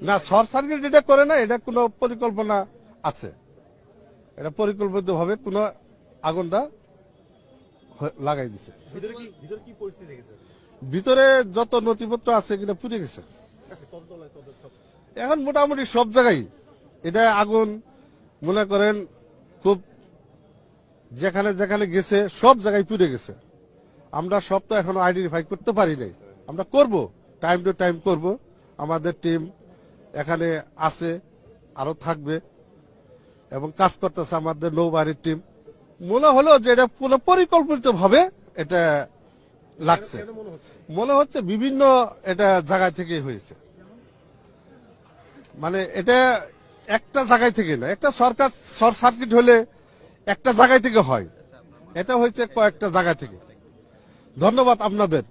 না, short circuit এটা করে না, এটা কোনো পরিকল্পনা আছে, এটা পরিকল্পিত ভাবে কোনো আগুনটা লাগাই দিছে। ভিতরে যত নথিপত্র আছে কিনা পুড়ে গেছে। এখন মোটামুটি সব জায়গায় এটা আগুন মনে করেন খুব যেখানে যেখানে গেছে সব জায়গায় পুড়ে গেছে। আমরা সব তো এখনো আইডেন্টিফাই করতে পারি নাই, আমরা করব, টাইম টু টাইম করব। আমাদের টিম এখানে আছে, আরো থাকবে এবং কাজ করতেছে আমাদের নৌবাহিনীর টিম। মনে হলো যে এটা পুরো পরিকল্পিত ভাবে এটা লাগছে, মনে হচ্ছে বিভিন্ন এটা জায়গা থেকে হয়েছে। মানে এটা একটা জায়গায় থেকে না, একটা সরকার শর্ট সার্কিট হলে একটা জায়গায় থেকে হয়, এটা হয়েছে কয়েকটা জায়গা থেকে। ধন্যবাদ আপনাদের।